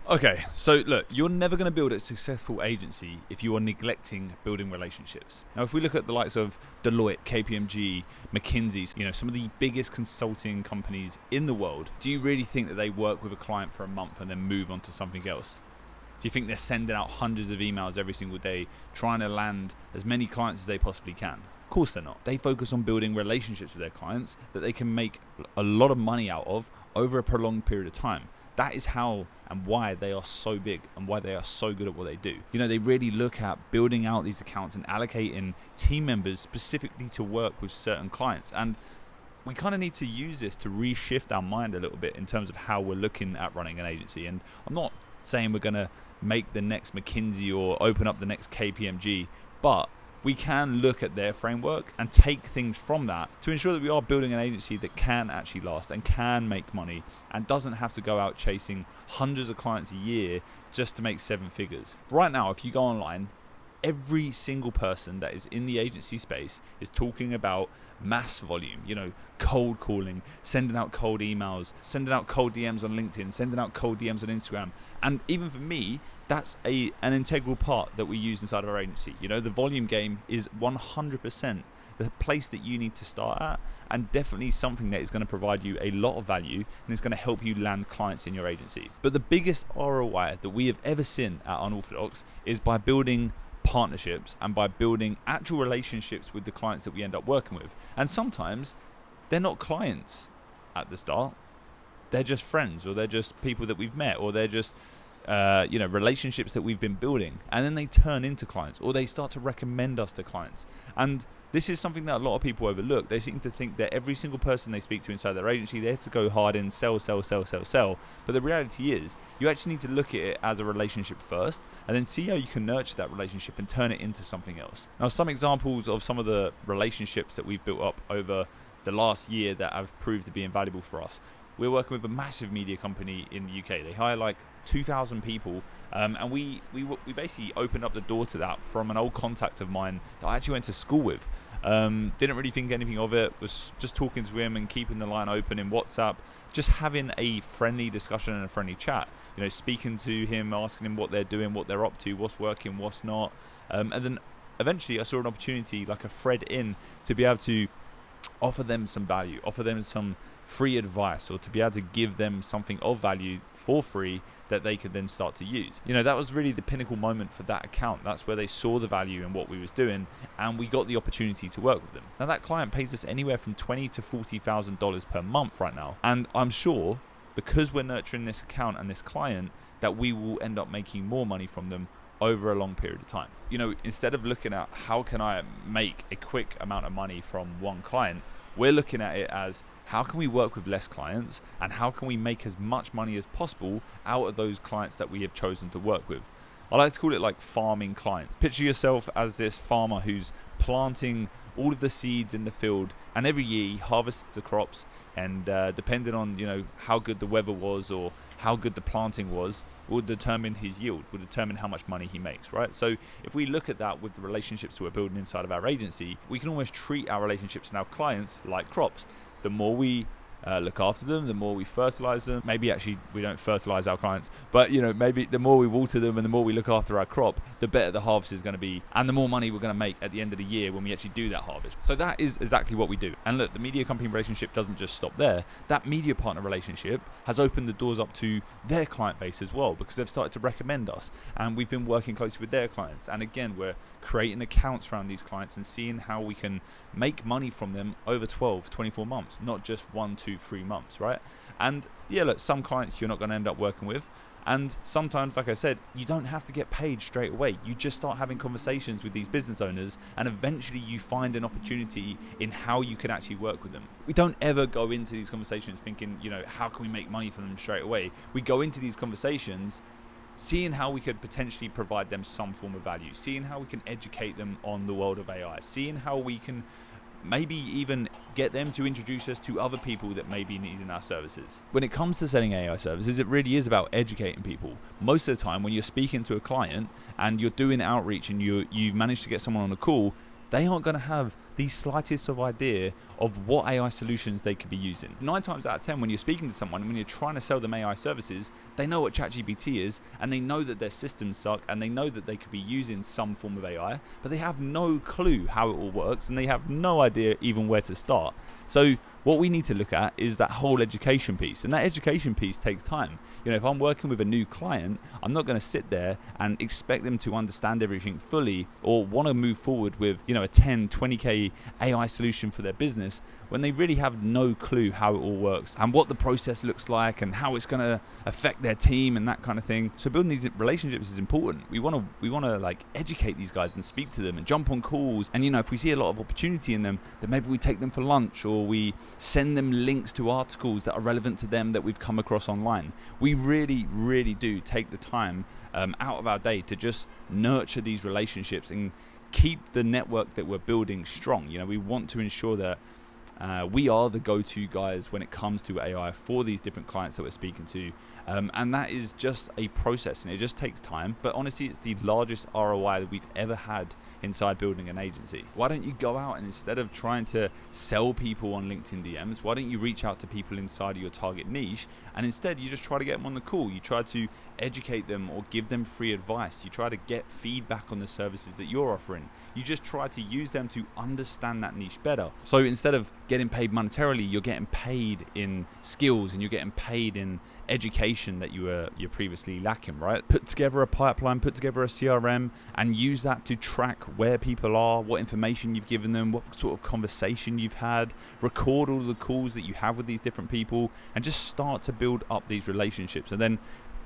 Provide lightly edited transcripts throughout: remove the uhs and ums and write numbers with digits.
Okay, so look, you're never going to build a successful agency if you are neglecting building relationships. Now, if we look at the likes of Deloitte, KPMG, McKinsey, some of the biggest consulting companies in the world, do you really think that they work with a client for a month and then move on to something else? Do you think they're sending out hundreds of emails every single day, trying to land as many clients as they possibly can? Of course they're not. They focus on building relationships with their clients that they can make a lot of money out of over a prolonged period of time. That is how and why they are so big and why they are so good at what they do. They really look at building out these accounts and allocating team members specifically to work with certain clients. And we kind of need to use this to reshift our mind a little bit in terms of how we're looking at running an agency. And I'm not saying we're going to make the next McKinsey or open up the next KPMG, but we can look at their framework and take things from that to ensure that we are building an agency that can actually last and can make money and doesn't have to go out chasing hundreds of clients a year just to make 7 figures. Right now, if you go online, every single person that is in the agency space is talking about mass volume, cold calling, sending out cold emails, sending out cold DMs on LinkedIn, sending out cold DMs on Instagram. And even for me, that's an integral part that we use inside of our agency. The volume game is 100% the place that you need to start at, and definitely something that is going to provide you a lot of value and is going to help you land clients in your agency. But the biggest ROI that we have ever seen at Unorthodox is by building partnerships and by building actual relationships with the clients that we end up working with. And sometimes they're not clients at the start, they're just friends, or they're just people that we've met, or they're just relationships that we've been building, and then they turn into clients, or they start to recommend us to clients. And this is something that a lot of people overlook. They seem to think that every single person they speak to inside their agency, they have to go hard and sell. But the reality is, you actually need to look at it as a relationship first, and then see how you can nurture that relationship and turn it into something else. Now, some examples of some of the relationships that we've built up over the last year that have proved to be invaluable for us. We're working with a massive media company in the UK. They hire like 2,000 people, and we basically opened up the door to that from an old contact of mine that I actually went to school with. Didn't really think anything of it, was just talking to him and keeping the line open in WhatsApp, just having a friendly discussion and a friendly chat, speaking to him, asking him what they're doing, what they're up to, what's working, what's not. And then eventually I saw an opportunity, like a thread in, to be able to offer them some value, offer them some free advice, or to be able to give them something of value for free that they could then start to use. That was really the pinnacle moment for that account. That's where they saw the value in what we was doing, and we got the opportunity to work with them. Now, that client pays us anywhere from $20,000 to $40,000 per month right now, and I'm sure because we're nurturing this account and this client that we will end up making more money from them over a long period of time. Instead of looking at how can I make a quick amount of money from one client, we're looking at it as how can we work with less clients, and how can we make as much money as possible out of those clients that we have chosen to work with. I like to call it like farming clients. Picture yourself as this farmer who's planting all of the seeds in the field, and every year he harvests the crops, and depending on how good the weather was or how good the planting was, will determine his yield, will determine how much money he makes, right? So if we look at that with the relationships that we're building inside of our agency, we can almost treat our relationships and our clients like crops. The more we look after them, the more we fertilize them. Maybe actually we don't fertilize our clients, but maybe the more we water them and the more we look after our crop, the better the harvest is going to be, and the more money we're going to make at the end of the year when we actually do that harvest. So that is exactly what we do. And look, the media company relationship doesn't just stop there. That media partner relationship has opened the doors up to their client base as well, because they've started to recommend us, and we've been working closely with their clients. And again, we're creating accounts around these clients and seeing how we can make money from them over 12, 24 months, not just 1, 2, 3 months, right? And yeah, look, some clients you're not going to end up working with, and sometimes, like I said, you don't have to get paid straight away. You just start having conversations with these business owners, and eventually you find an opportunity in how you can actually work with them. We don't ever go into these conversations thinking, how can we make money from them straight away? We go into these conversations seeing how we could potentially provide them some form of value, seeing how we can educate them on the world of AI, seeing how we can maybe even get them to introduce us to other people that may be needing our services. When it comes to selling AI services, it really is about educating people. Most of the time when you're speaking to a client and you're doing outreach and you've managed to get someone on a call, they aren't going to have the slightest of idea of what AI solutions they could be using. 9 times out of 10, when you're speaking to someone, when you're trying to sell them AI services, they know what ChatGPT is, and they know that their systems suck, and they know that they could be using some form of AI, but they have no clue how it all works, and they have no idea even where to start. So what we need to look at is that whole education piece, and that education piece takes time. If I'm working with a new client, I'm not going to sit there and expect them to understand everything fully or want to move forward with a 10, 20k AI solution for their business when they really have no clue how it all works and what the process looks like and how it's going to affect their team and that kind of thing. So building these relationships is important. We want to like educate these guys and speak to them and jump on calls, and if we see a lot of opportunity in them, then maybe we take them for lunch or we send them links to articles that are relevant to them that we've come across online. We really do take the time out of our day to just nurture these relationships and keep the network that we're building strong. We want to ensure that we are the go-to guys when it comes to AI for these different clients that we're speaking to, and that is just a process, and it just takes time, but honestly it's the largest ROI that we've ever had inside building an agency. Why don't you go out and, instead of trying to sell people on LinkedIn DMs, why don't you reach out to people inside of your target niche, and instead you just try to get them on the call, you try to educate them or give them free advice, you try to get feedback on the services that you're offering, you just try to use them to understand that niche better. So instead of getting paid monetarily, you're getting paid in skills and you're getting paid in education that you're previously lacking, right? Put together a pipeline, put together a CRM, and use that to track where people are, what information you've given them, what sort of conversation you've had, record all the calls that you have with these different people, and just start to build up these relationships. And then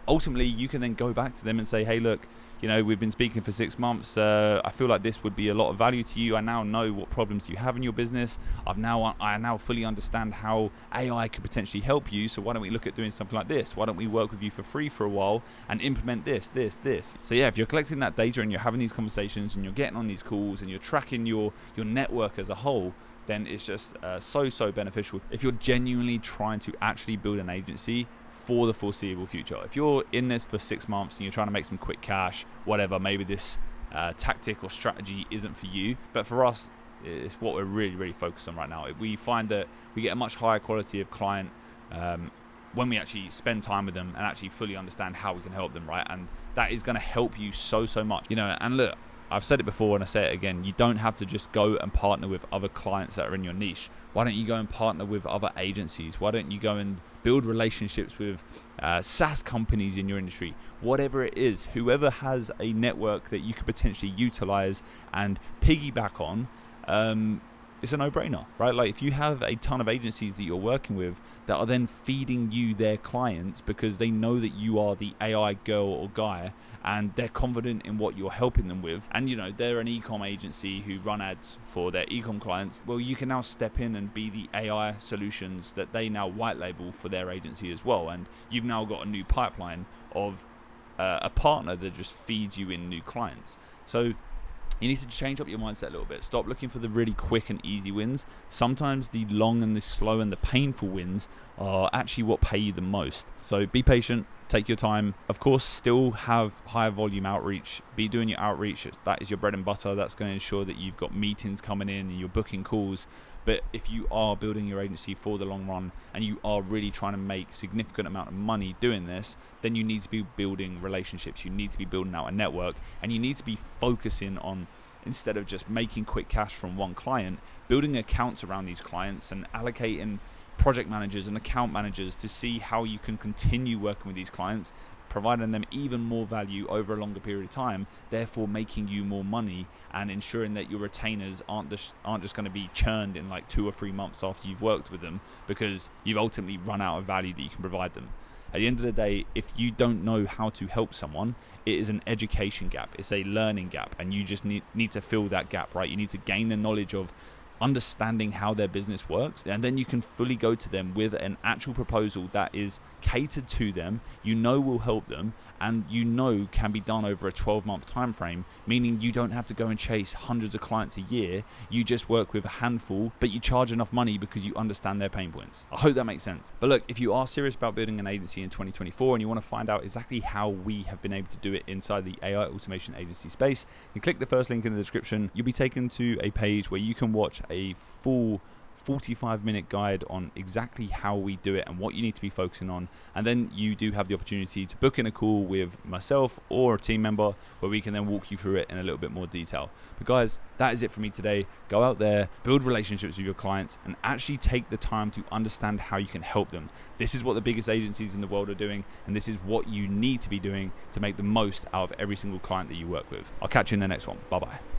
ultimately you can then go back to them and say, hey, look, we've been speaking for 6 months. I feel like this would be a lot of value to you. I now know what problems you have in your business. I now fully understand how AI could potentially help you. So why don't we look at doing something like this? Why don't we work with you for free for a while and implement this. So yeah, if you're collecting that data and you're having these conversations and you're getting on these calls and you're tracking your network as a whole, then it's just so beneficial if you're genuinely trying to actually build an agency for the foreseeable future. If you're in this for 6 months and you're trying to make some quick cash, whatever, maybe this tactic or strategy isn't for you, but for us, it's what we're really focused on right now. We find that we get a much higher quality of client when we actually spend time with them and actually fully understand how we can help them, right? And that is going to help you so much. And look, I've said it before and I say it again, you don't have to just go and partner with other clients that are in your niche. Why don't you go and partner with other agencies? Why don't you go and build relationships with SaaS companies in your industry? Whatever it is, whoever has a network that you could potentially utilize and piggyback on, it's a no-brainer, right? Like if you have a ton of agencies that you're working with that are then feeding you their clients because they know that you are the AI girl or guy and they're confident in what you're helping them with, and they're an e-com agency who run ads for their e-com clients, well, you can now step in and be the AI solutions that they now white label for their agency as well, and you've now got a new pipeline of a partner that just feeds you in new clients. So you need to change up your mindset a little bit. Stop looking for the really quick and easy wins. Sometimes the long and the slow and the painful wins are actually what pay you the most. So be patient, take your time. Of course, still have higher volume outreach. Be doing your outreach. That is your bread and butter. That's going to ensure that you've got meetings coming in and you're booking calls. But if you are building your agency for the long run and you are really trying to make significant amount of money doing this, then you need to be building relationships. You need to be building out a network, and you need to be focusing on, instead of just making quick cash from one client, building accounts around these clients and allocating project managers and account managers to see how you can continue working with these clients, providing them even more value over a longer period of time, therefore making you more money and ensuring that your retainers aren't just going to be churned in like 2 or 3 months after you've worked with them because you've ultimately run out of value that you can provide them. At the end of the day, if you don't know how to help someone, it is an education gap, it's a learning gap, and you just need to fill that gap, right? You need to gain the knowledge of understanding how their business works, and then you can fully go to them with an actual proposal that is catered to them, will help them, and can be done over a 12-month time frame, meaning you don't have to go and chase hundreds of clients a year. You just work with a handful, but you charge enough money because you understand their pain points. I hope that makes sense. But look, if you are serious about building an agency in 2024 and you want to find out exactly how we have been able to do it inside the AI automation agency space, then click the first link in the description. You'll be taken to a page where you can watch a full 45-minute guide on exactly how we do it and what you need to be focusing on. And then you do have the opportunity to book in a call with myself or a team member where we can then walk you through it in a little bit more detail. But guys, that is it for me today. Go out there, build relationships with your clients, and actually take the time to understand how you can help them. This is what the biggest agencies in the world are doing, and this is what you need to be doing to make the most out of every single client that you work with. I'll catch you in the next one. Bye-bye.